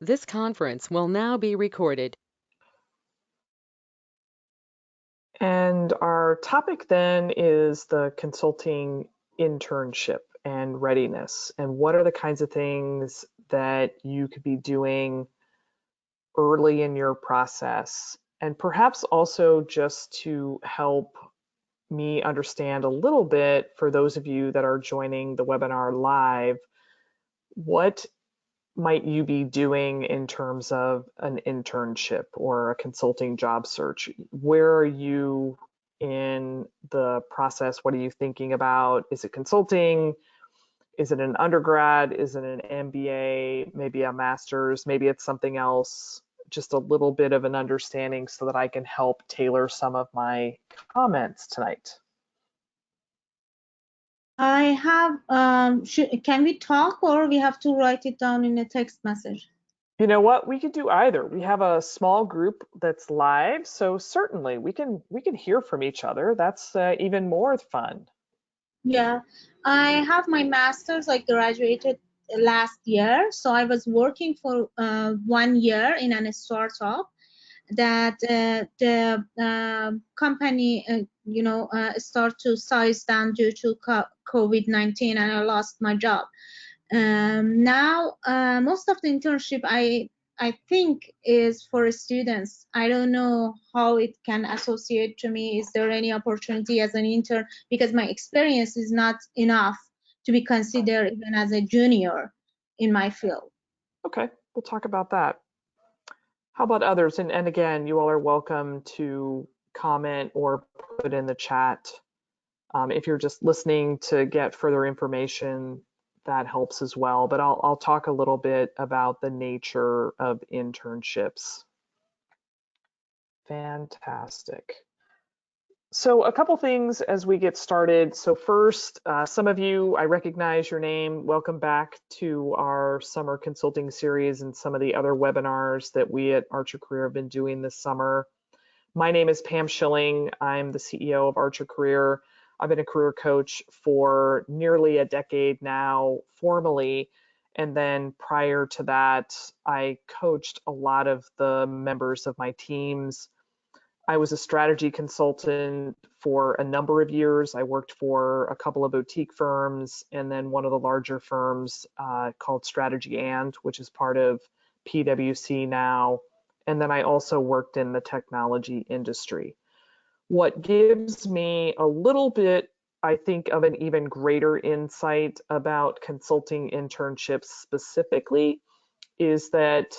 This conference will now be recorded. And our topic then is the consulting internship and readiness. And what are the kinds of things that you could be doing early in your process? And perhaps also just to help me understand a little bit, for those of you that are joining the webinar live, what might you be doing in terms of an internship or a consulting job search? Where are you in the process? What are you thinking about? Is it consulting? Is it an undergrad? Is it an MBA? Maybe a master's? Maybe it's something else. Just a little bit of an understanding so that I can help tailor some of my comments tonight. I have, can we talk or we have to write it down in a text message? You know what? We could do either. We have a small group that's live, so certainly we can hear from each other. That's even more fun. Yeah, I have my master's. I graduated last year, so I was working for 1 year in a startup that the company, start to size down due to COVID-19, and I lost my job. Now, most of the internship I think is for students. I don't know how it can associate to me. Is there any opportunity as an intern? Because my experience is not enough to be considered even as a junior in my field. Okay, we'll talk about that. How about others? And again, you all are welcome to comment or put in the chat. If you're just listening to get further information, that helps as well. But I'll talk a little bit about the nature of internships. Fantastic. So a couple things as we get started. So first, some of you, I recognize your name. Welcome back to our summer consulting series and some of the other webinars that we at Archer Career have been doing this summer. My name is Pam Schilling. I'm the CEO of Archer Career. I've been a career coach for nearly a decade now, formally. And then prior to that, I coached a lot of the members of my teams. I was a strategy consultant for a number of years. I worked for a couple of boutique firms and then one of the larger firms called Strategy And, which is part of PwC now. And then I also worked in the technology industry. What gives me a little bit, I think, of an even greater insight about consulting internships specifically is that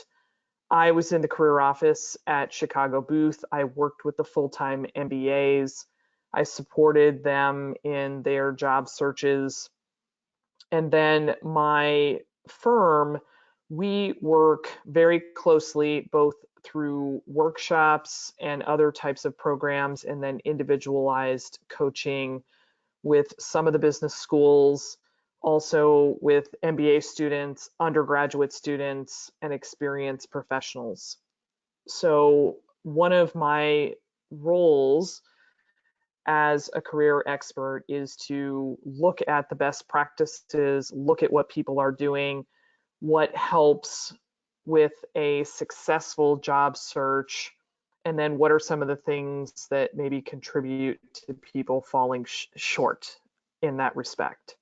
I was in the career office at Chicago Booth. I worked with the full-time MBAs. I supported them in their job searches. And then my firm, we work very closely both through workshops and other types of programs, and then individualized coaching with some of the business schools, also with MBA students, undergraduate students, and experienced professionals. So one of my roles as a career expert is to look at the best practices, look at what people are doing, what helps with a successful job search, and then what are some of the things that maybe contribute to people falling short in that respect.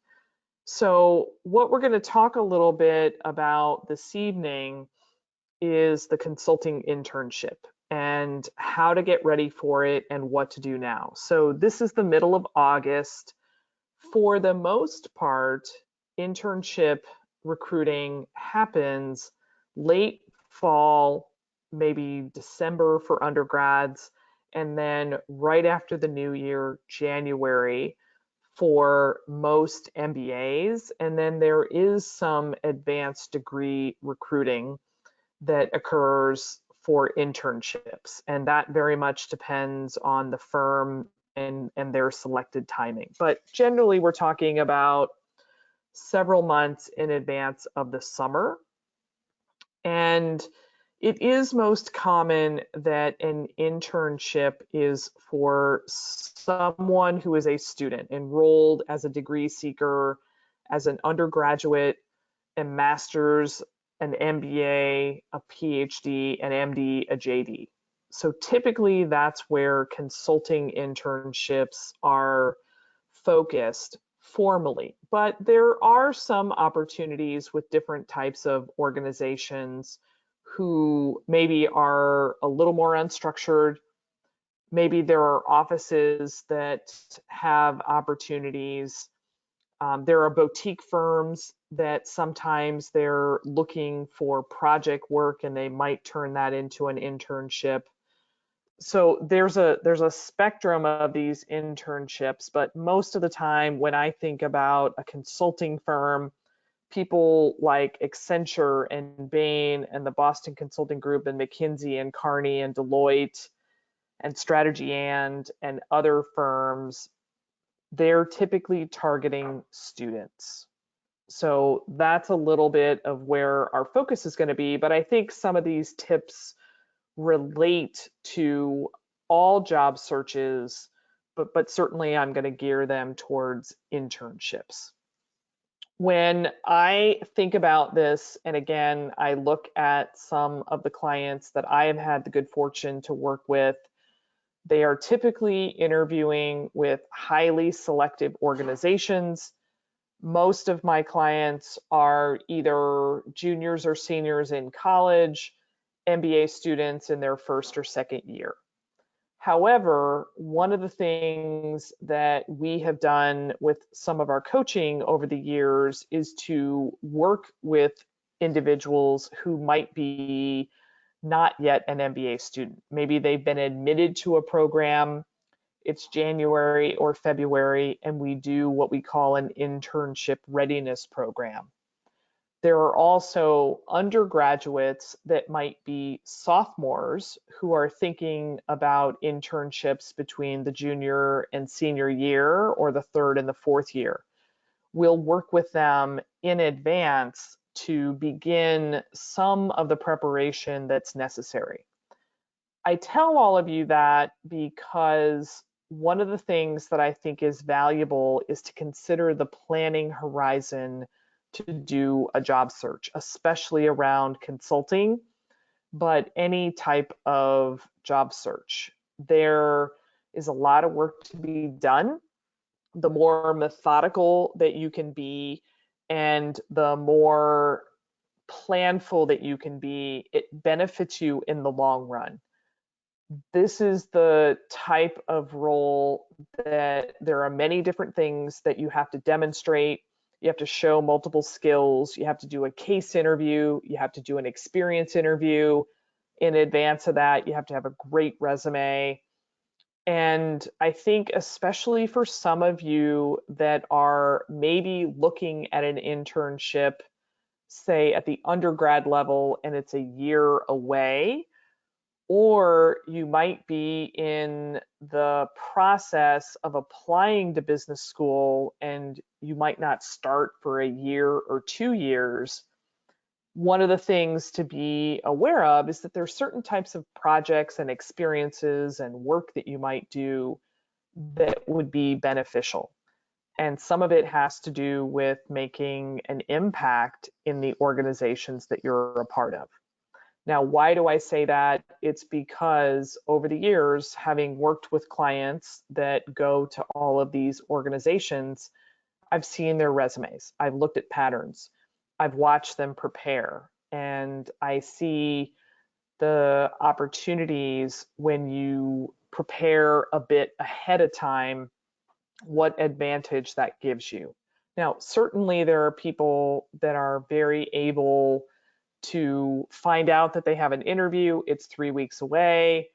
So what we're going to talk a little bit about this evening is the consulting internship and how to get ready for it and what to do now. So this is the middle of August. For the most part, internship recruiting happens late fall, maybe December for undergrads, and then right after the new year, January, for most MBAs. And then there is some advanced degree recruiting that occurs for internships, and that very much depends on the firm and their selected timing. But generally, we're talking about several months in advance of the summer. And it is most common that an internship is for someone who is a student enrolled as a degree seeker, as an undergraduate, a master's, an MBA, a PhD, an MD, a JD. So typically that's where consulting internships are focused formally, but there are some opportunities with different types of organizations who maybe are a little more unstructured. Maybe there are offices that have opportunities. There are boutique firms that sometimes they're looking for project work and they might turn that into an internship. So there's a spectrum of these internships, but most of the time when I think about a consulting firm, people like Accenture and Bain and the Boston Consulting Group and McKinsey and Carney and Deloitte and Strategy and other firms, they're typically targeting students. So that's a little bit of where our focus is going to be, but I think some of these tips relate to all job searches, but certainly I'm going to gear them towards internships. When I think about this, and again, I look at some of the clients that I have had the good fortune to work with, they are typically interviewing with highly selective organizations. Most of my clients are either juniors or seniors in college, MBA students in their first or second year. However, one of the things that we have done with some of our coaching over the years is to work with individuals who might be not yet an MBA student. Maybe they've been admitted to a program, it's January or February, and we do what we call an internship readiness program. There are also undergraduates that might be sophomores who are thinking about internships between the junior and senior year or the third and the fourth year. We'll work with them in advance to begin some of the preparation that's necessary. I tell all of you that because one of the things that I think is valuable is to consider the planning horizon to do a job search, especially around consulting, but any type of job search. There is a lot of work to be done. The more methodical that you can be and the more planful that you can be, it benefits you in the long run. This is the type of role that there are many different things that you have to demonstrate. You have to show multiple skills. You have to do a case interview. You have to do an experience interview. In advance of that, you have to have a great resume. And I think especially for some of you that are maybe looking at an internship, say at the undergrad level, and it's a year away, or you might be in the process of applying to business school and you might not start for a year or 2 years. One of the things to be aware of is that there's certain types of projects and experiences and work that you might do that would be beneficial. And some of it has to do with making an impact in the organizations that you're a part of. Now, why do I say that? It's because over the years, having worked with clients that go to all of these organizations, I've seen their resumes. I've looked at patterns. I've watched them prepare. And I see the opportunities when you prepare a bit ahead of time, what advantage that gives you. Now, certainly there are people that are very able to find out that they have an interview, it's 3 weeks away,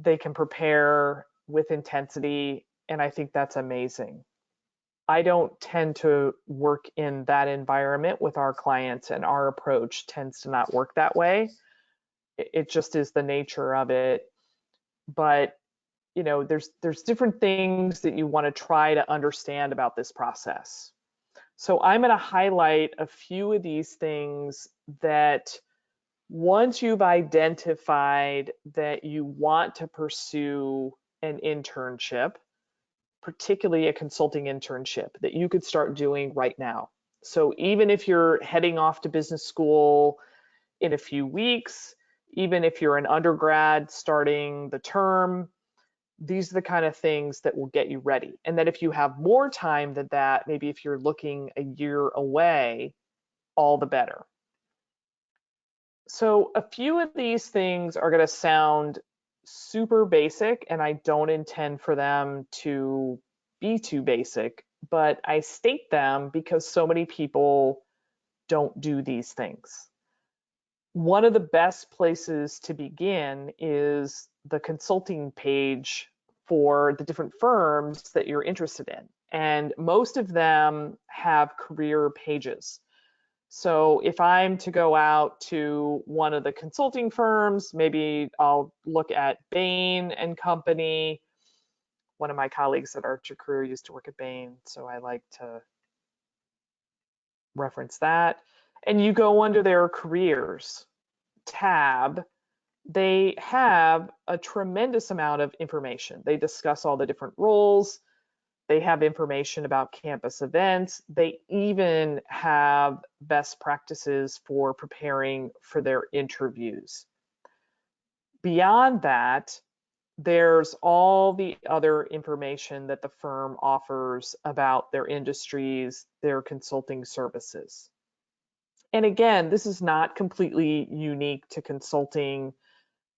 they can prepare with intensity, and I think that's amazing. I don't tend to work in that environment with our clients, and our approach tends to not work that way. It just is the nature of it. But you know, there's different things that you want to try to understand about this process. So I'm going to highlight a few of these things that once you've identified that you want to pursue an internship, particularly a consulting internship, that you could start doing right now. So even if you're heading off to business school in a few weeks, even if you're an undergrad starting the term, these are the kind of things that will get you ready. And then if you have more time than that, maybe if you're looking a year away, all the better. So a few of these things are going to sound super basic, and I don't intend for them to be too basic, but I state them because so many people don't do these things. One of the best places to begin is the consulting page for the different firms that you're interested in. And most of them have career pages. So if I'm to go out to one of the consulting firms, maybe I'll look at Bain and Company. One of my colleagues at Archer Career used to work at Bain, so I like to reference that. And you go under their careers tab, they have a tremendous amount of information. They discuss all the different roles. They have information about campus events. They even have best practices for preparing for their interviews. Beyond that, there's all the other information that the firm offers about their industries, their consulting services. And again, this is not completely unique to consulting.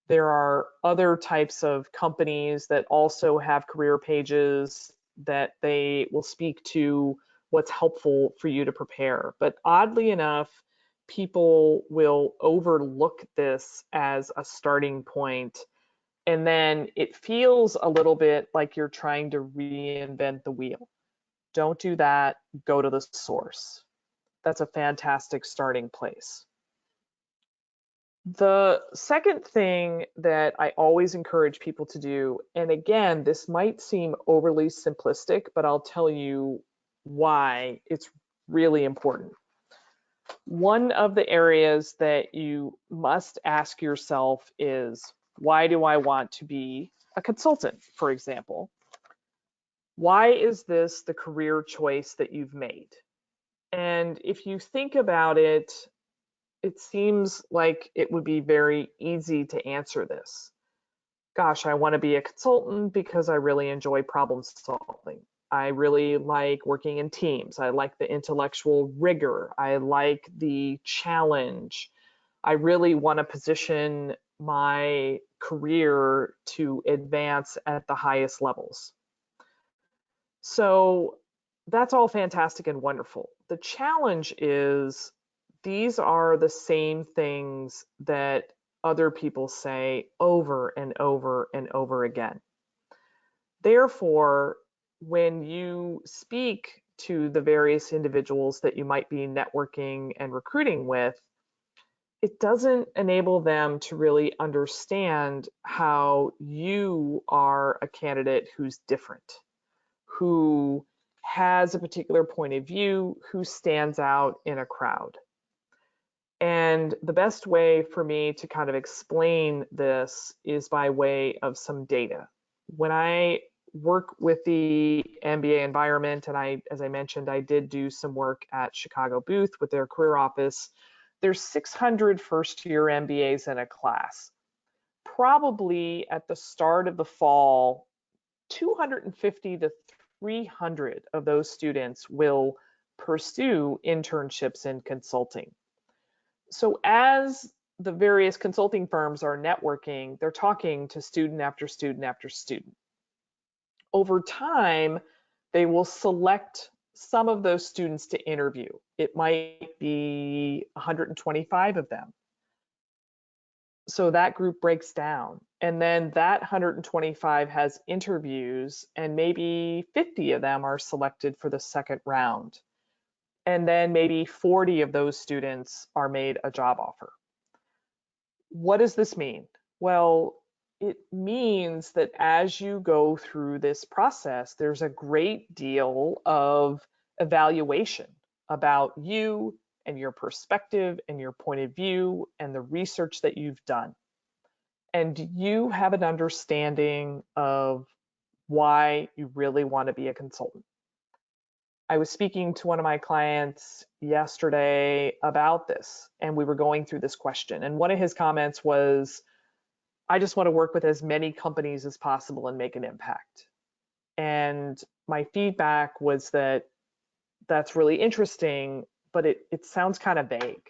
There are other types of companies that also have career pages that they will speak to what's helpful for you to prepare. But oddly enough, people will overlook this as a starting point, and then it feels a little bit like you're trying to reinvent the wheel. Don't do that. Go to the source. That's a fantastic starting place. The second thing that I always encourage people to do, and again, this might seem overly simplistic, but I'll tell you why it's really important. One of the areas that you must ask yourself is, why do I want to be a consultant, for example? Why is this the career choice that you've made? And if you think about it, it seems like it would be very easy to answer this. Gosh, I want to be a consultant because I really enjoy problem solving. I really like working in teams. I like the intellectual rigor. I like the challenge. I really want to position my career to advance at the highest levels. So that's all fantastic and wonderful. The challenge is these are the same things that other people say over and over and over again. Therefore, when you speak to the various individuals that you might be networking and recruiting with, it doesn't enable them to really understand how you are a candidate who's different, who has a particular point of view, who stands out in a crowd. And the best way for me to kind of explain this is by way of some data. When I work with the MBA environment, and as I mentioned, I did do some work at Chicago Booth with their career office, there's 600 first-year MBAs in a class. Probably at the start of the fall, 250 to 300 of those students will pursue internships in consulting. So as the various consulting firms are networking, they're talking to student after student after student. Over time, they will select some of those students to interview. It might be 125 of them. So that group breaks down. And then that 125 has interviews, and maybe 50 of them are selected for the second round. And then maybe 40 of those students are made a job offer. What does this mean? Well, it means that as you go through this process, there's a great deal of evaluation about you and your perspective and your point of view and the research that you've done. And you have an understanding of why you really want to be a consultant. I was speaking to one of my clients yesterday about this, and we were going through this question. And one of his comments was, I just want to work with as many companies as possible and make an impact. And my feedback was that that's really interesting, but it sounds kind of vague.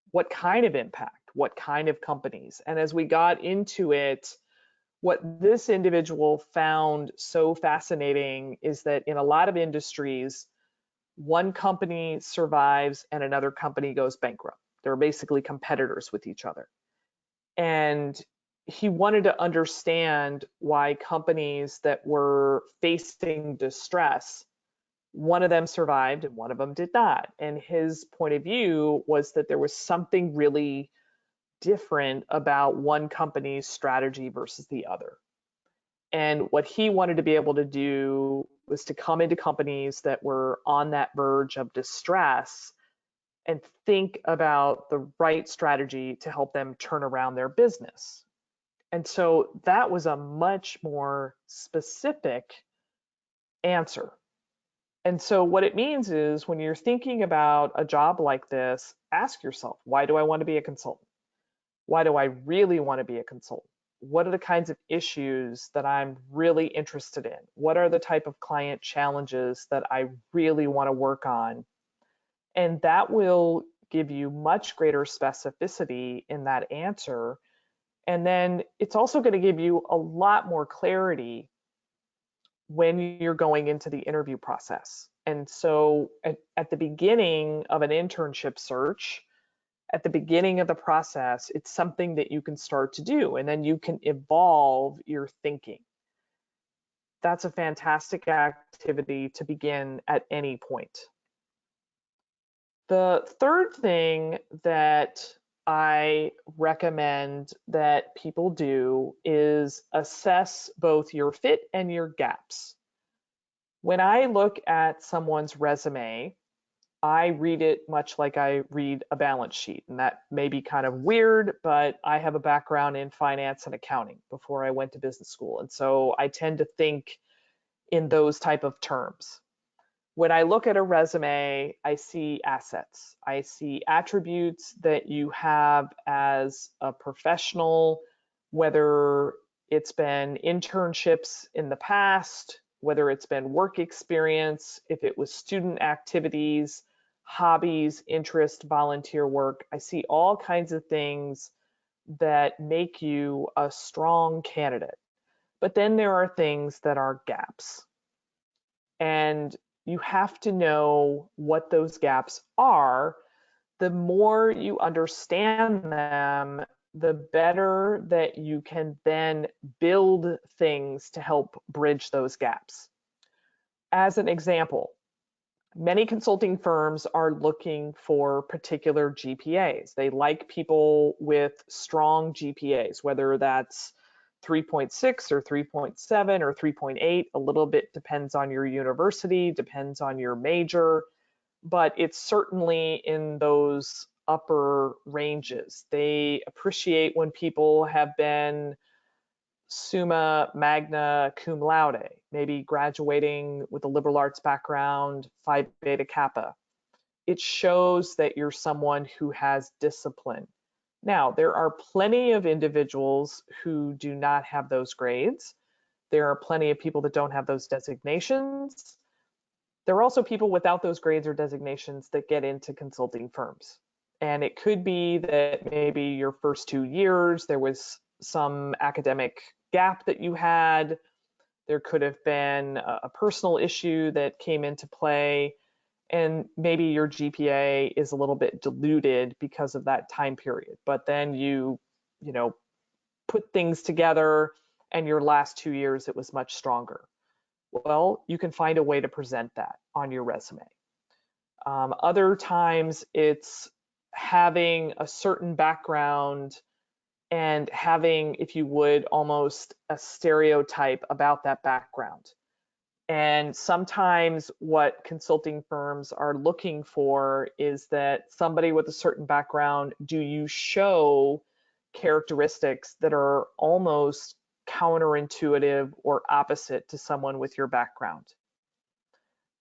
What kind of impact? What kind of companies? And as we got into it, what this individual found so fascinating is that in a lot of industries, one company survives and another company goes bankrupt. They're basically competitors with each other. And he wanted to understand why companies that were facing distress, one of them survived and one of them did not. And his point of view was that there was something really different about one company's strategy versus the other. And what he wanted to be able to do was to come into companies that were on that verge of distress and think about the right strategy to help them turn around their business. And so that was a much more specific answer. And so what it means is when you're thinking about a job like this, ask yourself, why do I want to be a consultant? Why do I really want to be a consultant? What are the kinds of issues that I'm really interested in? What are the type of client challenges that I really want to work on? And that will give you much greater specificity in that answer. And then it's also going to give you a lot more clarity when you're going into the interview process. And so at the beginning of an internship search, at the beginning of the process, it's something that you can start to do, and then you can evolve your thinking. That's a fantastic activity to begin at any point. The third thing that I recommend that people do is assess both your fit and your gaps. When I look at someone's resume, I read it much like I read a balance sheet. And that may be kind of weird, but I have a background in finance and accounting before I went to business school. And so I tend to think in those type of terms. When I look at a resume, I see assets. I see attributes that you have as a professional, whether it's been internships in the past, whether it's been work experience, if it was student activities, hobbies, interest, volunteer work. I see all kinds of things that make you a strong candidate. But then there are things that are gaps. And you have to know what those gaps are. The more you understand them, the better that you can then build things to help bridge those gaps. As an example, many consulting firms are looking for particular GPAs. They like people with strong GPAs, whether that's 3.6 or 3.7 or 3.8, a little bit depends on your university, depends on your major, but it's certainly in those upper ranges. They appreciate when people have been summa magna cum laude, maybe graduating with a liberal arts background, Phi Beta Kappa. It shows that you're someone who has discipline. Now, there are plenty of individuals who do not have those grades. There are plenty of people that don't have those designations. There are also people without those grades or designations that get into consulting firms. And it could be that maybe your first 2 years, there was some academic gap that you had. There could have been a personal issue that came into play. And maybe your GPA is a little bit diluted because of that time period. But then you put things together and your last 2 years, it was much stronger. Well, you can find a way to present that on your resume. Other times it's having a certain background and having, if you would, almost a stereotype about that background. And sometimes what consulting firms are looking for is that somebody with a certain background, do you show characteristics that are almost counterintuitive or opposite to someone with your background?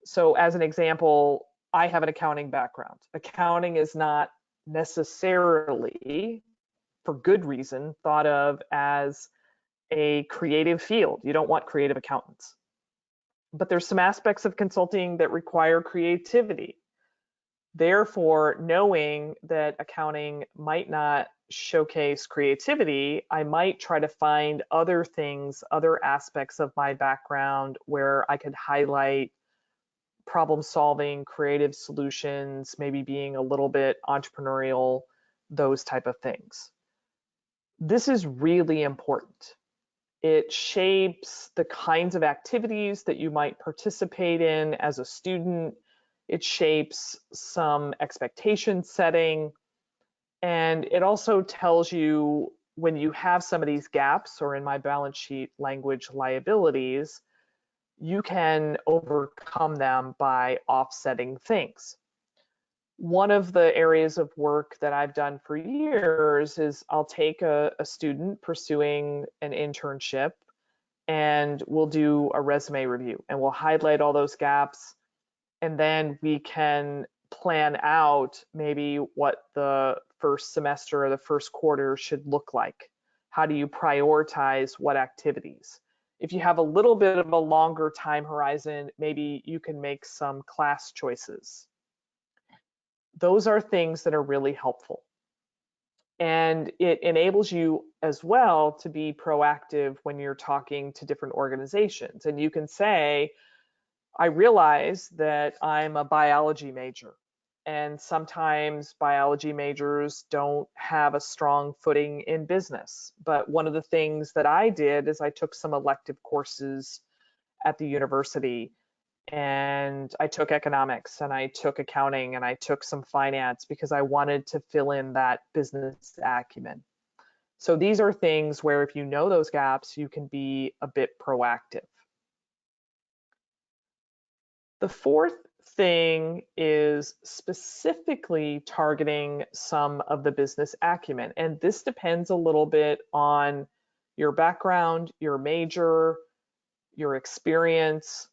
So as an example, I have an accounting background. Accounting is not necessarily, for good reason, thought of as a creative field. You don't want creative accountants. But there's some aspects of consulting that require creativity. Therefore, knowing that accounting might not showcase creativity, I might try to find other things, other aspects of my background where I could highlight problem solving, creative solutions, maybe being a little bit entrepreneurial, those type of things. This is really important. It shapes the kinds of activities that you might participate in as a student. It shapes some expectation setting. And it also tells you when you have some of these gaps, or in my balance sheet language, liabilities, you can overcome them by offsetting things. One of the areas of work that I've done for years is I'll take a student pursuing an internship and we'll do a resume review and we'll highlight all those gaps, and then we can plan out maybe what the first semester or the first quarter should look like. How do you prioritize what activities? If you have a little bit of a longer time horizon, maybe you can make some class choices. Those are things that are really helpful. And it enables you as well to be proactive when you're talking to different organizations. And you can say, I realize that I'm a biology major, and sometimes biology majors don't have a strong footing in business. But one of the things that I did is I took some elective courses at the university, and I took economics and I took accounting and I took some finance because I wanted to fill in that business acumen. So these are things where if you know those gaps, you can be a bit proactive. The fourth thing is specifically targeting some of the business acumen. And this depends a little bit on your background, your major, your experience.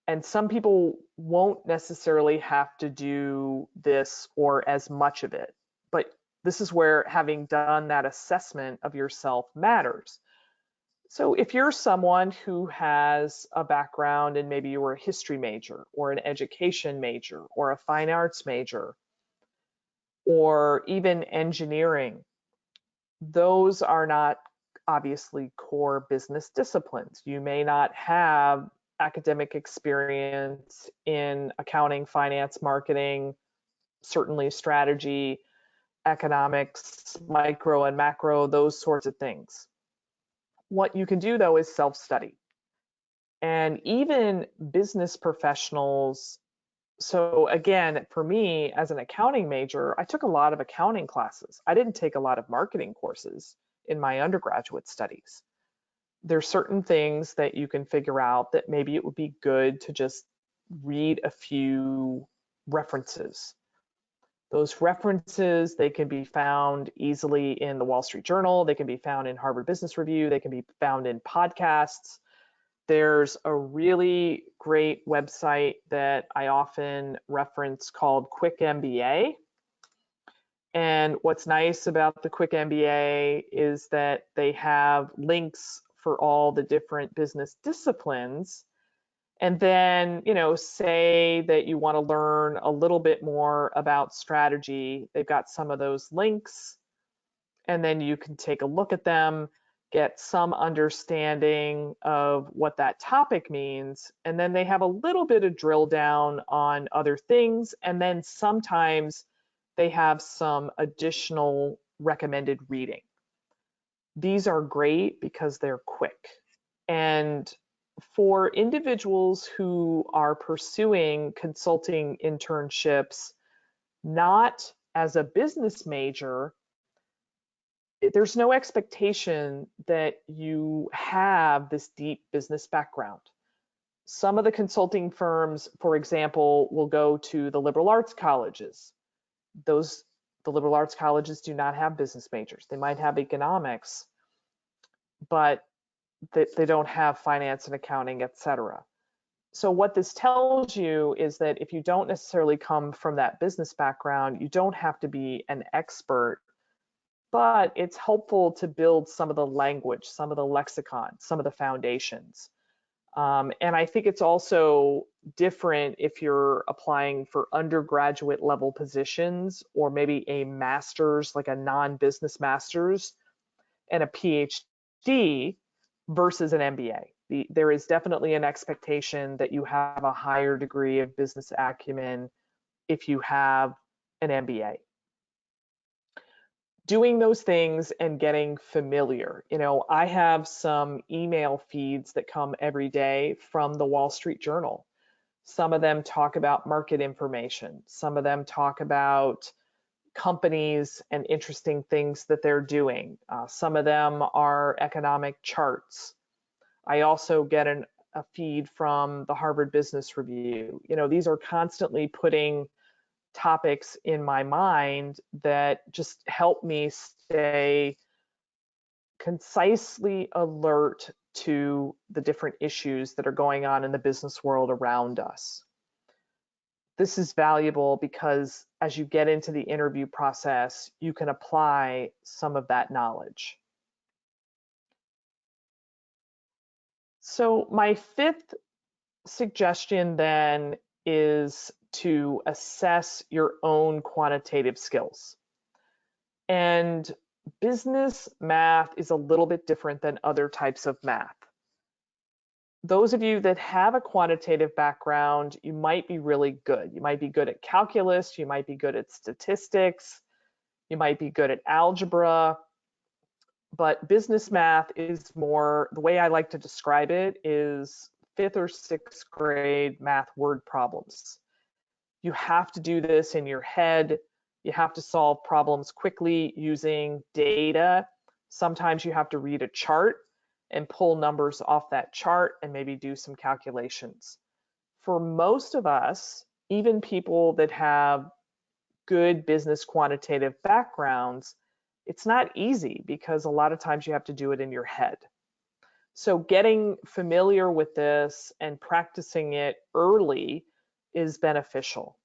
And some people won't necessarily have to do this or as much of it. But this is where having done that assessment of yourself matters. So if you're someone who has a background and maybe you were a history major or an education major or a fine arts major or even engineering, those are not obviously core business disciplines. You may not have academic experience in accounting, finance, marketing, certainly strategy, economics, micro and macro, those sorts of things. What you can do though is self-study. And even business professionals, so again, for me as an accounting major, I took a lot of accounting classes. I didn't take a lot of marketing courses in my undergraduate studies. There's certain things that you can figure out that maybe it would be good to just read a few references. Those references, they can be found easily in the Wall Street Journal, they can be found in Harvard Business Review, they can be found in podcasts. There's a really great website that I often reference called Quick MBA. And what's nice about the Quick MBA is that they have links for all the different business disciplines. And then, say that you want to learn a little bit more about strategy, they've got some of those links, and then you can take a look at them, get some understanding of what that topic means, and then they have a little bit of drill down on other things, and then sometimes they have some additional recommended reading. These are great because they're quick. And for individuals who are pursuing consulting internships, not as a business major, there's no expectation that you have this deep business background. Some of the consulting firms, for example, will go to the liberal arts colleges. The liberal arts colleges do not have business majors. They might have economics, but they don't have finance and accounting, etc. So what this tells you is that if you don't necessarily come from that business background, you don't have to be an expert, but it's helpful to build some of the language, some of the lexicon, some of the foundations. And I think it's also different if you're applying for undergraduate level positions or maybe a master's, like a non-business master's and a PhD versus an MBA. There is definitely an expectation that you have a higher degree of business acumen if you have an MBA. Doing those things and getting familiar. I have some email feeds that come every day from the Wall Street Journal. Some of them talk about market information. Some of them talk about companies and interesting things that they're doing. Some of them are economic charts. I also get a feed from the Harvard Business Review. These are constantly putting topics in my mind that just help me stay concisely alert to the different issues that are going on in the business world around us. This is valuable because as you get into the interview process, you can apply some of that knowledge. So my fifth suggestion then is to assess your own quantitative skills. And business math is a little bit different than other types of math. Those of you that have a quantitative background, you might be really good. You might be good at calculus, you might be good at statistics, you might be good at algebra, but business math is more, the way I like to describe it is 5th or 6th grade math word problems. You have to do this in your head. You have to solve problems quickly using data. Sometimes you have to read a chart and pull numbers off that chart and maybe do some calculations. For most of us, even people that have good business quantitative backgrounds, it's not easy because a lot of times you have to do it in your head. So getting familiar with this and practicing it early is beneficial.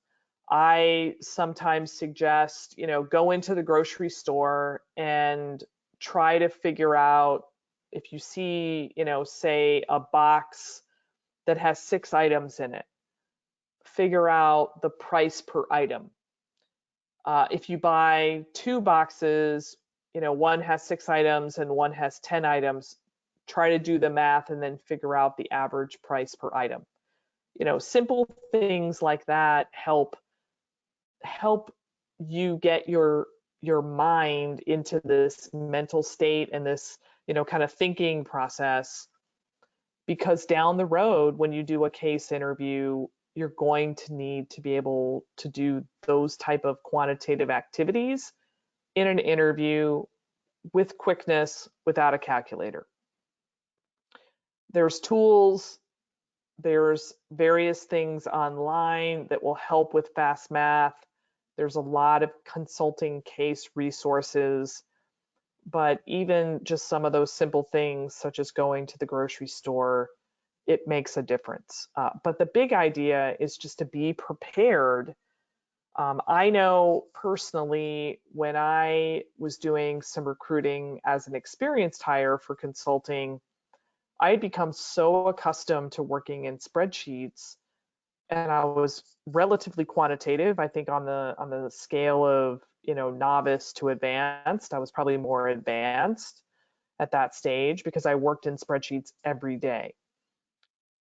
I sometimes suggest, go into the grocery store and try to figure out if you see, say a box that has 6 items in it, figure out the price per item. If you buy 2 boxes, one has 6 items and one has 10 items, try to do the math and then figure out the average price per item. Simple things like that help you get your mind into this mental state and this kind of thinking process, because down the road when you do a case interview, you're going to need to be able to do those type of quantitative activities in an interview with quickness without a calculator. There's tools, there's various things online that will help with fast math. There's a lot of consulting case resources, but even just some of those simple things, such as going to the grocery store, it makes a difference. But the big idea is just to be prepared. I know personally, when I was doing some recruiting as an experienced hire for consulting, I had become so accustomed to working in spreadsheets, and I was relatively quantitative. I think on the scale of novice to advanced, I was probably more advanced at that stage because I worked in spreadsheets every day.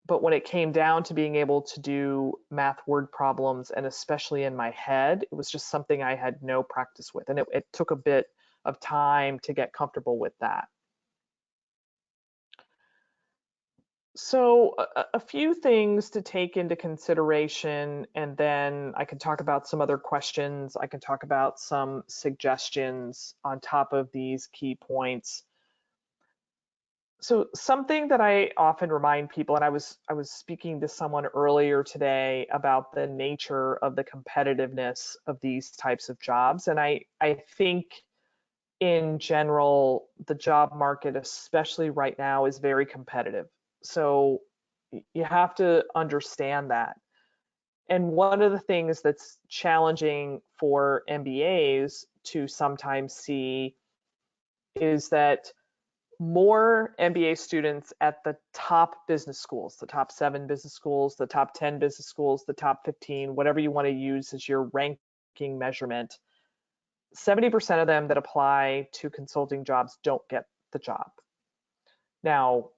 But when it came down to being able to do math word problems, and especially in my head, it was just something I had no practice with, and it took a bit of time to get comfortable with that. So a few things to take into consideration, and then I can talk about some other questions. I can talk about some suggestions on top of these key points. So something that I often remind people, and I was speaking to someone earlier today about the nature of the competitiveness of these types of jobs, and I think in general, the job market, especially right now, is very competitive. So, You have to understand that. And one of the things that's challenging for MBAs to sometimes see is that more MBA students at the top business schools, the top 7 business schools, the top 10 business schools, the top 15, whatever you want to use as your ranking measurement, 70% of them that apply to consulting jobs don't get the job. Now,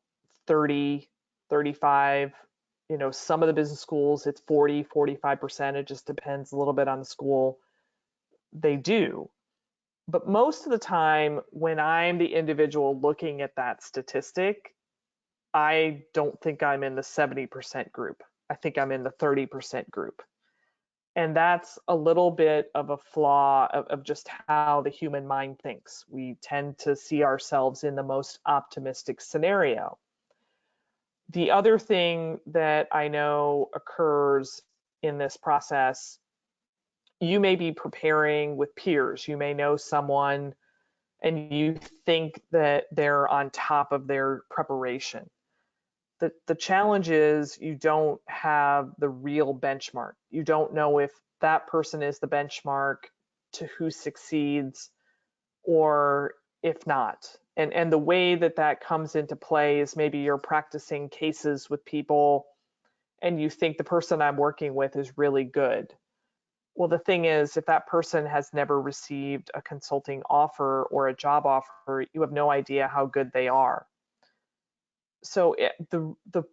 30, 35, some of the business schools, it's 40, 45%. It just depends a little bit on the school. They do. But most of the time, when I'm the individual looking at that statistic, I don't think I'm in the 70% group. I think I'm in the 30% group. And that's a little bit of a flaw of just how the human mind thinks. We tend to see ourselves in the most optimistic scenario. The other thing that I know occurs in this process, you may be preparing with peers. You may know someone and you think that they're on top of their preparation. The challenge is you don't have the real benchmark. You don't know if that person is the benchmark to who succeeds or if not. And the way that that comes into play is maybe you're practicing cases with people and you think the person I'm working with is really good. Well, the thing is, if that person has never received a consulting offer or a job offer, you have no idea how good they are. So the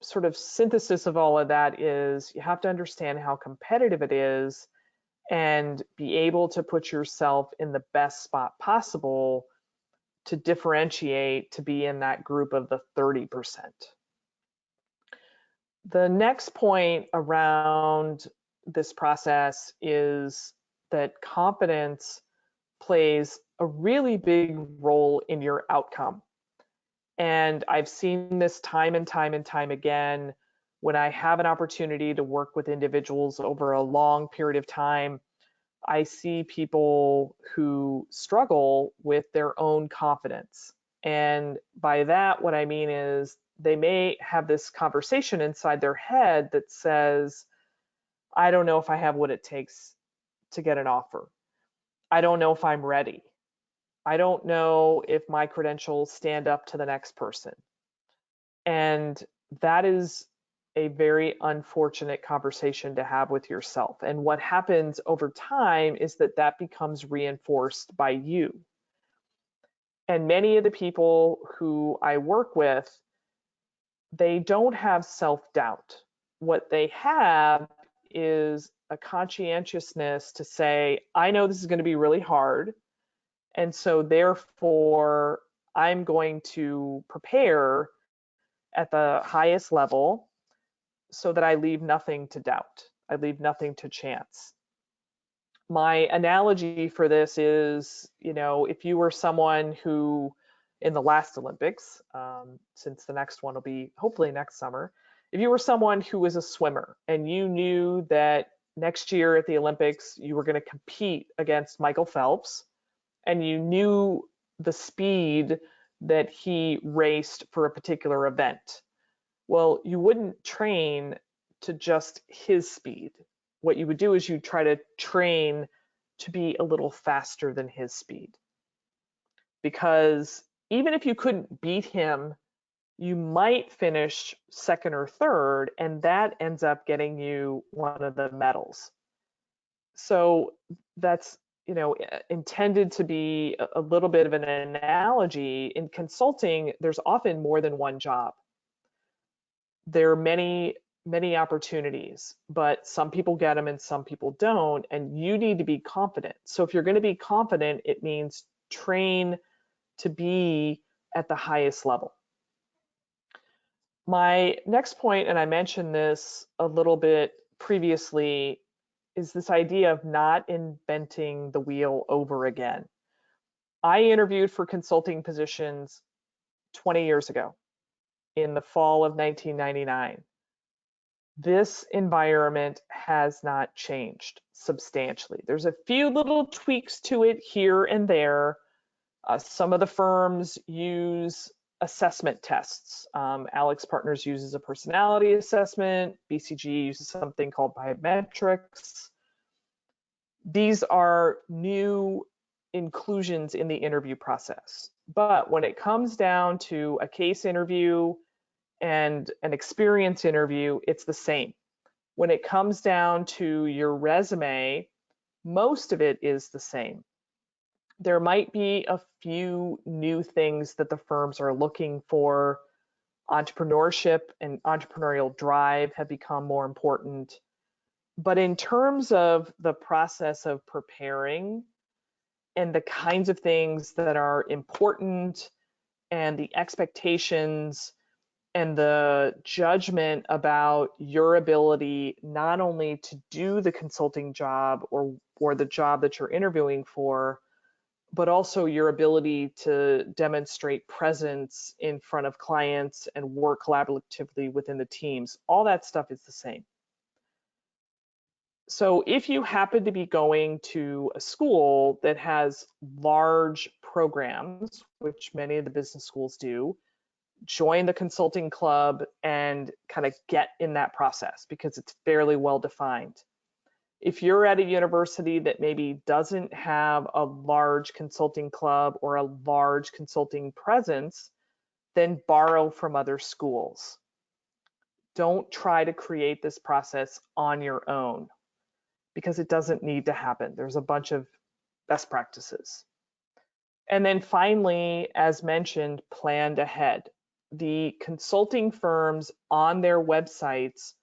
sort of synthesis of all of that is you have to understand how competitive it is and be able to put yourself in the best spot possible to differentiate to be in that group of the 30%. The next point around this process is that confidence plays a really big role in your outcome. And I've seen this time and time and time again when I have an opportunity to work with individuals over a long period of time. I see people who struggle with their own confidence. And by that, what I mean is they may have this conversation inside their head that says, I don't know if I have what it takes to get an offer. I don't know if I'm ready. I don't know if my credentials stand up to the next person. And that is a very unfortunate conversation to have with yourself. And what happens over time is that that becomes reinforced by you. And many of the people who I work with, they don't have self-doubt. What they have is a conscientiousness to say, I know this is going to be really hard. And so therefore, I'm going to prepare at the highest level so that I leave nothing to doubt. I leave nothing to chance. My analogy for this is, if you were someone who in the last Olympics, since the next one will be hopefully next summer, if you were someone who was a swimmer and you knew that next year at the Olympics, you were going to compete against Michael Phelps, and you knew the speed that he raced for a particular event, well, you wouldn't train to just his speed. What you would do is you try to train to be a little faster than his speed. Because even if you couldn't beat him, you might finish second or third, and that ends up getting you one of the medals. So that's intended to be a little bit of an analogy. In consulting, there's often more than one job. There are many opportunities, but some people get them and some people don't, and you need to be confident. So if you're going to be confident, it means train to be at the highest level. My next point, and I mentioned this a little bit previously, is this idea of not inventing the wheel over again. I interviewed for consulting positions 20 years ago in the fall of 1999. This environment has not changed substantially. There's a few little tweaks to it here and there. Some of the firms use assessment tests. Alex Partners uses a personality assessment. BCG uses something called biometrics. These are new inclusions in the interview process. But when it comes down to a case interview and an experience interview, it's the same. When it comes down to your resume, most of it is the same. There might be a few new things that the firms are looking for. Entrepreneurship and entrepreneurial drive have become more important. But in terms of the process of preparing and the kinds of things that are important and the expectations and the judgment about your ability not only to do the consulting job or the job that you're interviewing for, but also your ability to demonstrate presence in front of clients and work collaboratively within the teams. All that stuff is the same. So if you happen to be going to a school that has large programs, which many of the business schools do, join the consulting club and kind of get in that process because it's fairly well defined. If you're at a university that maybe doesn't have a large consulting club or a large consulting presence, then borrow from other schools. Don't try to create this process on your own because it doesn't need to happen. There's a bunch of best practices. And then finally, as mentioned, planned ahead. The consulting firms on their websites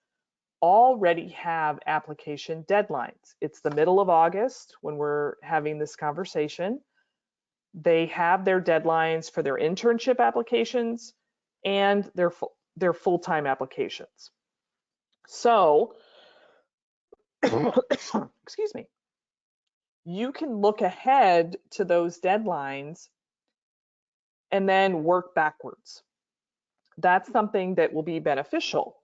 already have application deadlines. It's the middle of August when we're having this conversation. They have their deadlines for their internship applications and their full-time applications. So, excuse me, you can look ahead to those deadlines and then work backwards. That's something that will be beneficial.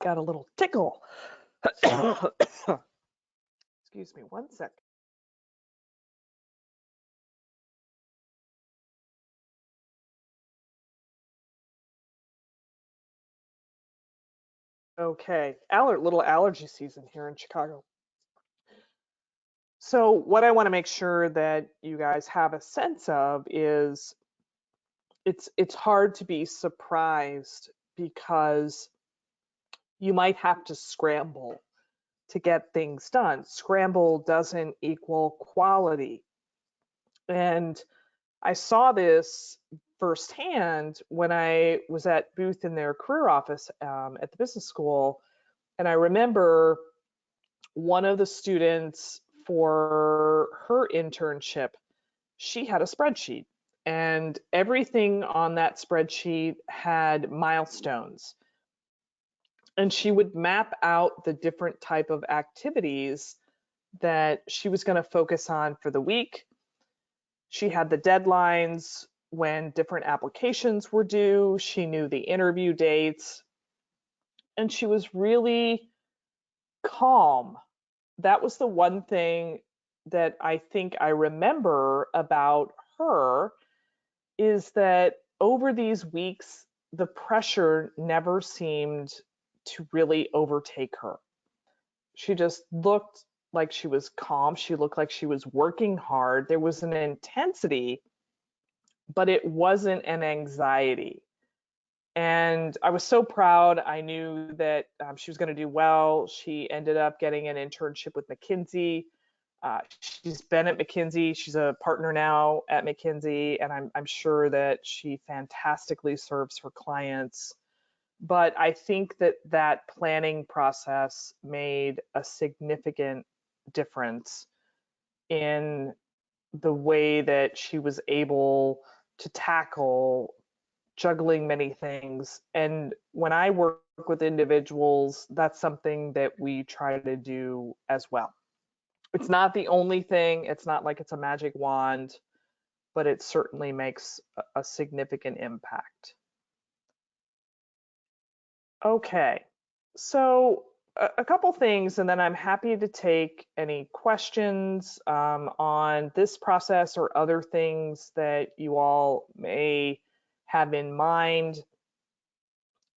Got a little tickle. Excuse me, one sec. Okay, little allergy season here in Chicago. So what I want to make sure that you guys have a sense of is it's hard to be surprised because you might have to scramble to get things done. Scramble doesn't equal quality. And I saw this firsthand when I was at Booth in their career office at the business school. And I remember one of the students for her internship, she had a spreadsheet and everything on that spreadsheet had milestones. And she would map out the different type of activities that she was going to focus on for the week. She had the deadlines when different applications were due. She knew the interview dates. And she was really calm. That was the one thing that I think I remember about her is that over these weeks, the pressure never seemed to really overtake her. She just looked like she was calm. She looked like she was working hard. There was an intensity, but it wasn't an anxiety. And I was so proud. I knew that she was going to do well. She ended up getting an internship with McKinsey. She's been at McKinsey. She's a partner now at McKinsey, and I'm sure that she fantastically serves her clients. But I think that planning process made a significant difference in the way that she was able to tackle juggling many things. And when I work with individuals, that's something that we try to do as well. It's not the only thing. It's not like it's a magic wand, but it certainly makes a significant impact. Okay, so a couple things, and then I'm happy to take any questions on this process or other things that you all may have in mind.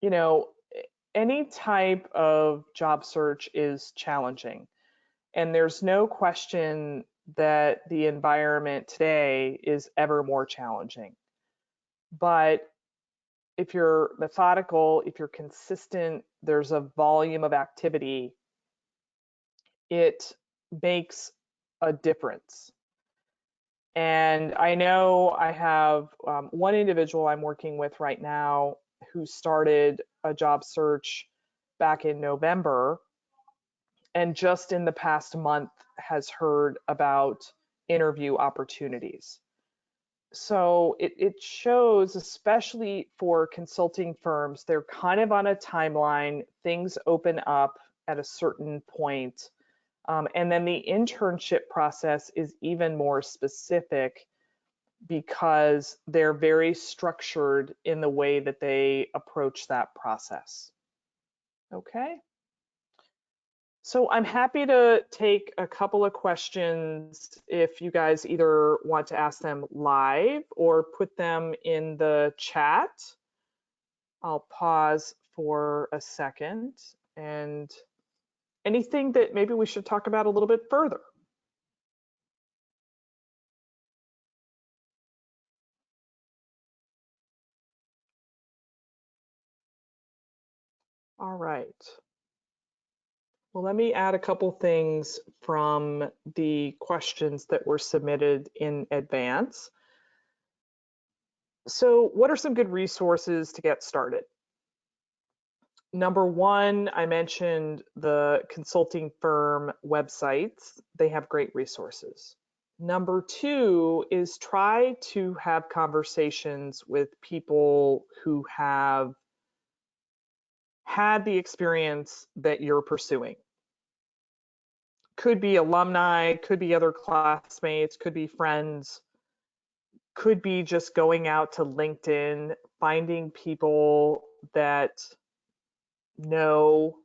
You know, any type of job search is challenging, and there's no question that the environment today is ever more challenging. But if you're methodical, if you're consistent, there's a volume of activity, it makes a difference. And I know I have one individual I'm working with right now who started a job search back in November, and just in the past month has heard about interview opportunities. So it shows, especially for consulting firms, they're kind of on a timeline. Things open up at a certain point. And then the internship process is even more specific because they're very structured in the way that they approach that process. Okay. So I'm happy to take a couple of questions if you guys either want to ask them live or put them in the chat. I'll pause for a second, and anything that maybe we should talk about a little bit further. All right. Well, let me add a couple things from the questions that were submitted in advance. So what are some good resources to get started? Number one, I mentioned the consulting firm websites. They have great resources. Number two is try to have conversations with people who have had the experience that you're pursuing. Could be alumni, could be other classmates, could be friends, could be just going out to LinkedIn, finding people that know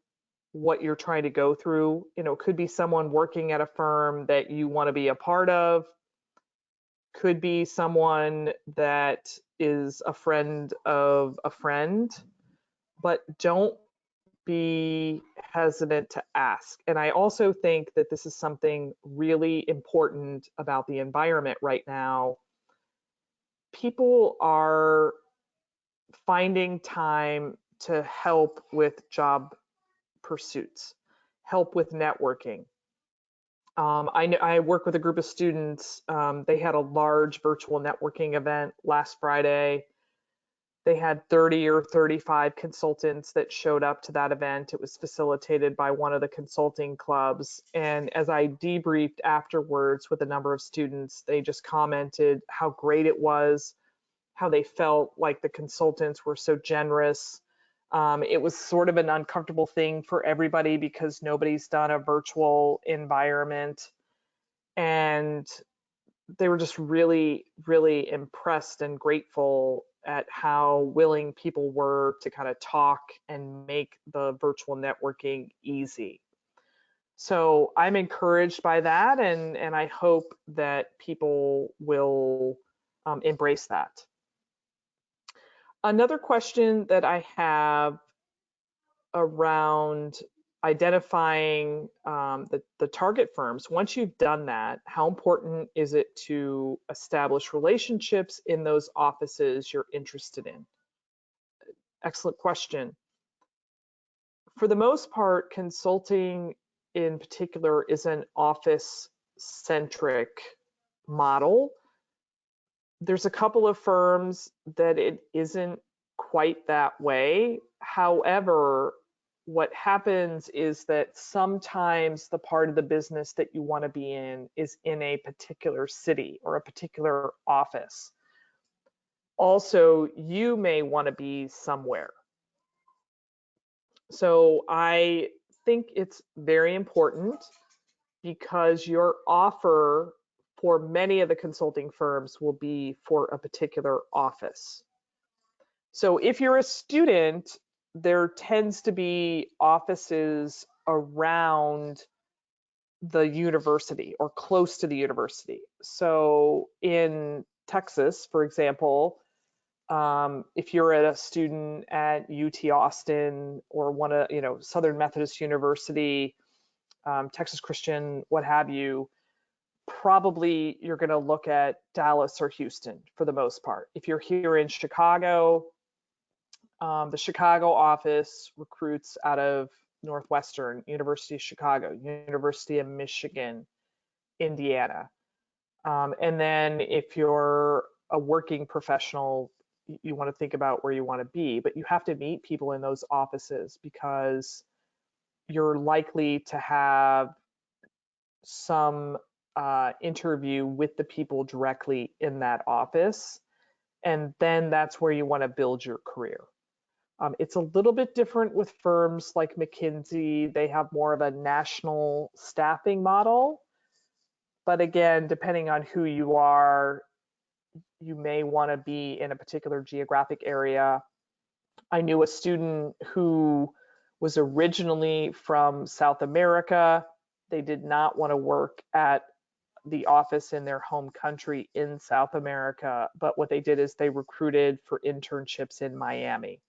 what you're trying to go through. You know, could be someone working at a firm that you want to be a part of, could be someone that is a friend of a friend, but don't be hesitant to ask. And I also think that this is something really important about the environment right now. People are finding time to help with job pursuits, help with networking. I work with a group of students. They had a large virtual networking event last Friday. They had 30 or 35 consultants that showed up to that event. It was facilitated by one of the consulting clubs. And as I debriefed afterwards with a number of students, they just commented how great it was, how they felt like the consultants were so generous. It was sort of an uncomfortable thing for everybody because nobody's done a virtual environment. And they were just really, really impressed and grateful at how willing people were to kind of talk and make the virtual networking easy. So I'm encouraged by that, and I hope that people will embrace that. Another question that I have around identifying the target firms, once you've done that, how important is it to establish relationships in those offices you're interested in? Excellent question. For the most part, consulting in particular is an office-centric model. There's a couple of firms that it isn't quite that way. However, what happens is that sometimes the part of the business that you want to be in is in a particular city or a particular office. Also, you may want to be somewhere. So I think it's very important because your offer for many of the consulting firms will be for a particular office. So if you're a student, there tends to be offices around the university or close to the university. So in Texas, for example, if you're a student at UT Austin or one of, Southern Methodist University, Texas Christian, what have you, probably you're going to look at Dallas or Houston for the most part. If you're here in Chicago, the Chicago office recruits out of Northwestern, University of Chicago, University of Michigan, Indiana. And then if you're a working professional, you want to think about where you want to be, but you have to meet people in those offices because you're likely to have some interview with the people directly in that office. And then that's where you want to build your career. It's a little bit different with firms like McKinsey. They have more of a national staffing model. But again, depending on who you are, you may want to be in a particular geographic area. I knew a student who was originally from South America. They did not want to work at the office in their home country in South America, but what they did is they recruited for internships in Miami.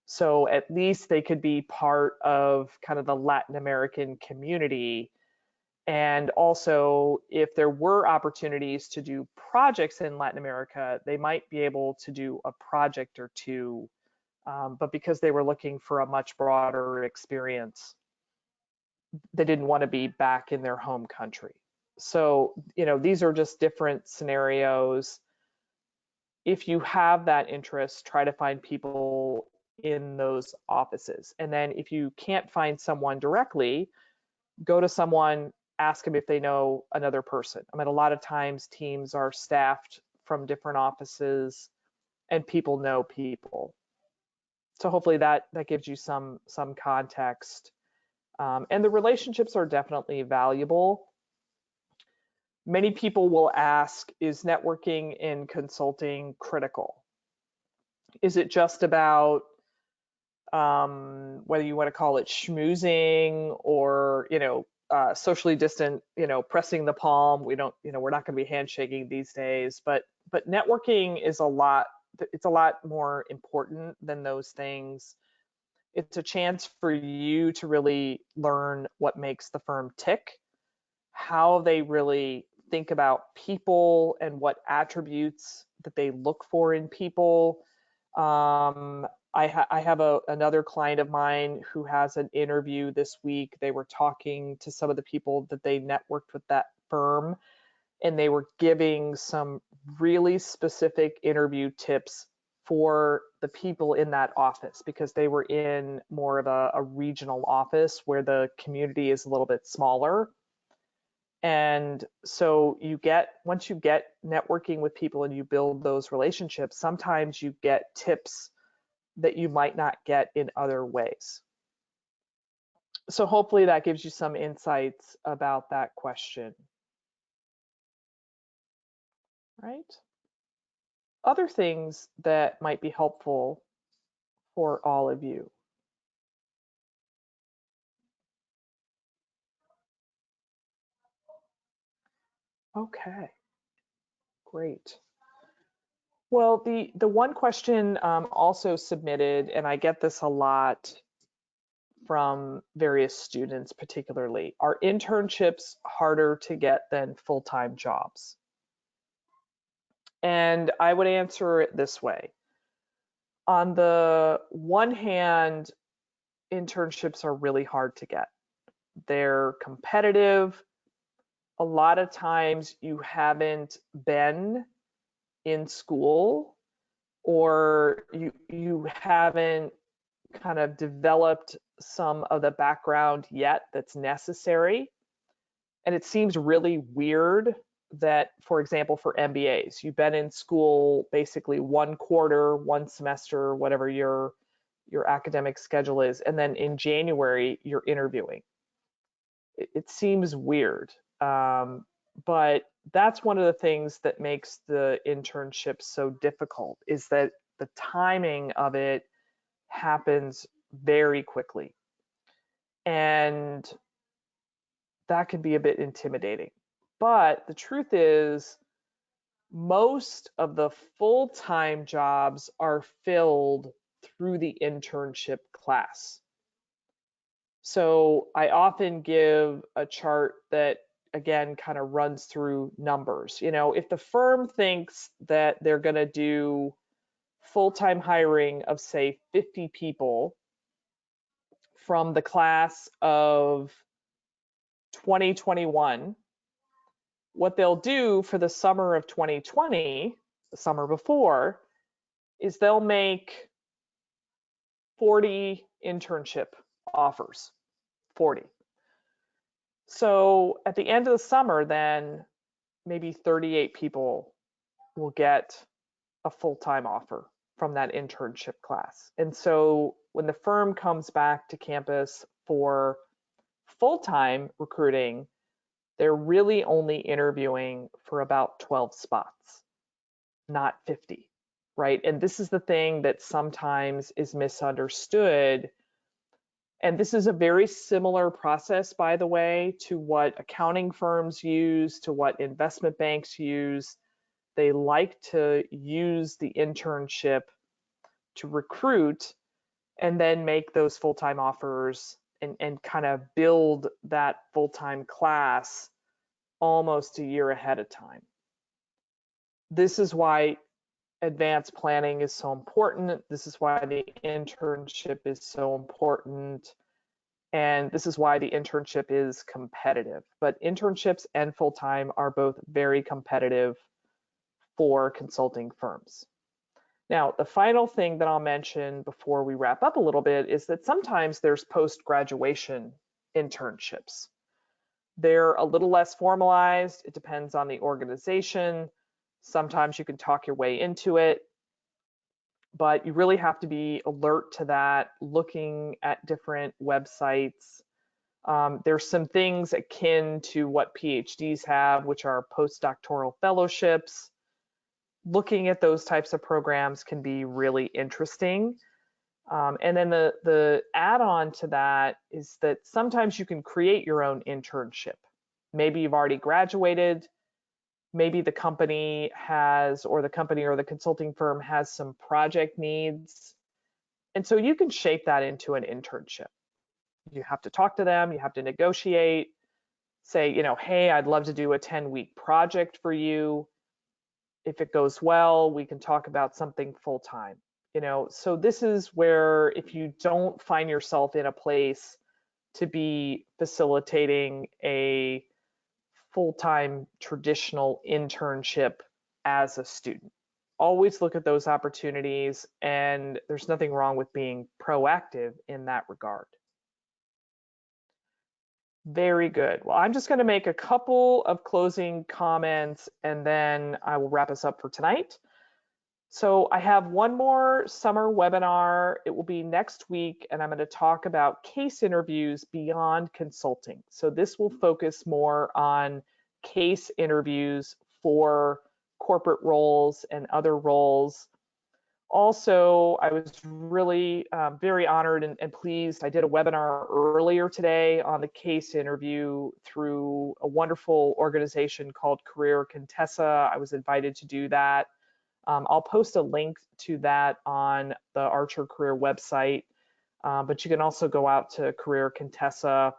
So at least they could be part of kind of the Latin American community. And also, if there were opportunities to do projects in Latin America, they might be able to do a project or two. But because they were looking for a much broader experience, they didn't want to be back in their home country. So, these are just different scenarios. If you have that interest, try to find people in those offices. And then if you can't find someone directly, go to someone, ask them if they know another person. I mean, a lot of times teams are staffed from different offices and people know people. So hopefully that gives you some context. And the relationships are definitely valuable. Many people will ask, is networking in consulting critical? Is it just about whether you want to call it schmoozing or, socially distant, pressing the palm? We don't, we're not going to be handshaking these days, but networking is it's a lot more important than those things. It's a chance for you to really learn what makes the firm tick, how they really think about people and what attributes that they look for in people. I have another client of mine who has an interview this week. They were talking to some of the people that they networked with that firm, and they were giving some really specific interview tips for the people in that office because they were in more of a regional office where the community is a little bit smaller. And so once you get networking with people and you build those relationships, sometimes you get tips that you might not get in other ways. So hopefully that gives you some insights about that question. Right? Other things that might be helpful for all of you. Okay, great. Well, the one question also submitted, and I get this a lot from various students particularly, are internships harder to get than full-time jobs? And I would answer it this way. On the one hand, internships are really hard to get. They're competitive. A lot of times you haven't been in school or you haven't kind of developed some of the background yet that's necessary. And it seems really weird that, for example, for MBAs, you've been in school basically 1 quarter, 1 semester, whatever your academic schedule is, and then in January you're interviewing. It seems weird, but that's one of the things that makes the internship so difficult, is that the timing of it happens very quickly. And that can be a bit intimidating. But the truth is, most of the full-time jobs are filled through the internship class. So I often give a chart that, again, kind of runs through numbers. You know, if the firm thinks that they're going to do full-time hiring of, say, 50 people from the class of 2021, what they'll do for the summer of 2020, the summer before, is they'll make 40 internship offers, 40. So at the end of the summer, then maybe 38 people will get a full-time offer from that internship class. And so when the firm comes back to campus for full-time recruiting, they're really only interviewing for about 12 spots, not 50, right? And this is the thing that sometimes is misunderstood. And this is a very similar process, by the way, to what accounting firms use, to what investment banks use. They like to use the internship to recruit and then make those full-time offers and kind of build that full-time class almost a year ahead of time. This is why advanced planning is so important. This is why the internship is so important. And this is why the internship is competitive. But internships and full-time are both very competitive for consulting firms. Now, the final thing that I'll mention before we wrap up a little bit is that sometimes there's post-graduation internships. They're a little less formalized. It depends on the organization. Sometimes you can talk your way into it, but you really have to be alert to that, looking at different websites. There's some things akin to what PhDs have, which are postdoctoral fellowships. Looking at those types of programs can be really interesting. And then the add-on to that is that sometimes you can create your own internship. Maybe you've already graduated. Maybe the company has, or the company or the consulting firm has some project needs. And so you can shape that into an internship. You have to talk to them, you have to negotiate, say, you know, hey, I'd love to do a 10-week project for you. If it goes well, we can talk about something full-time. You know, so this is where if you don't find yourself in a place to be facilitating a full-time traditional internship as a student, always look at those opportunities, and there's nothing wrong with being proactive in that regard. Very good. Well, I'm just going to make a couple of closing comments and then I will wrap us up for tonight. So I have one more summer webinar. It will be next week, and I'm going to talk about case interviews beyond consulting. So this will focus more on case interviews for corporate roles and other roles. Also, I was really very honored and pleased. I did a webinar earlier today on the case interview through a wonderful organization called Career Contessa. I was invited to do that. I'll post a link to that on the Archer Career website, but you can also go out to Career Contessa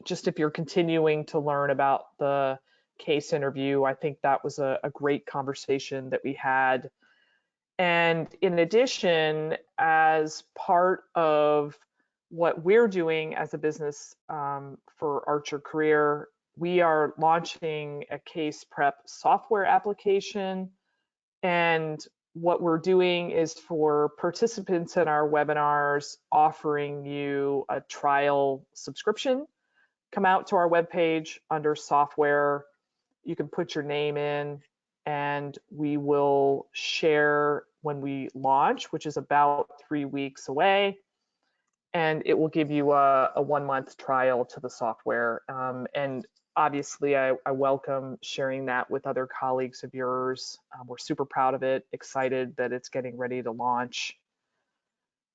just if you're continuing to learn about the case interview. I think that was a great conversation that we had. And in addition, as part of what we're doing as a business for Archer Career, we are launching a case prep software application. And what we're doing is for participants in our webinars, offering you a trial subscription. Come out to our webpage under software. You can put your name in, and we will share when we launch, which is about 3 weeks away. And it will give you a 1-month trial to the software. And obviously, I welcome sharing that with other colleagues of yours. We're super proud of it, excited that it's getting ready to launch.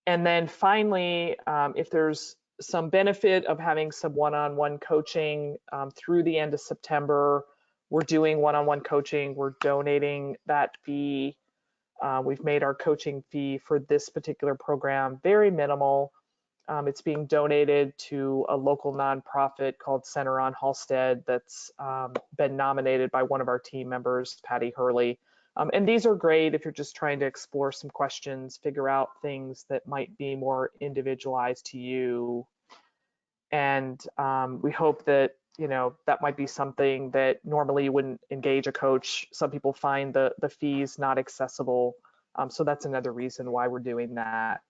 And then finally, if there's some benefit of having some one-on-one coaching through the end of September. We're doing one-on-one coaching. We're donating that fee. We've made our coaching fee for this particular program very minimal. It's being donated to a local nonprofit called Center on Halstead that's been nominated by one of our team members, Patty Hurley. And these are great if you're just trying to explore some questions, figure out things that might be more individualized to you. And we hope that, you know, that might be something that normally you wouldn't engage a coach. Some people find the fees not accessible. So that's another reason why we're doing that.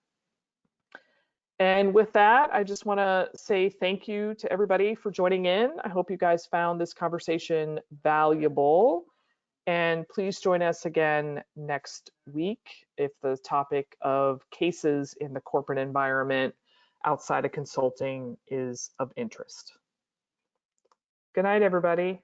And with that, I just want to say thank you to everybody for joining in. I hope you guys found this conversation valuable. And please join us again next week if the topic of cases in the corporate environment outside of consulting is of interest. Good night, everybody.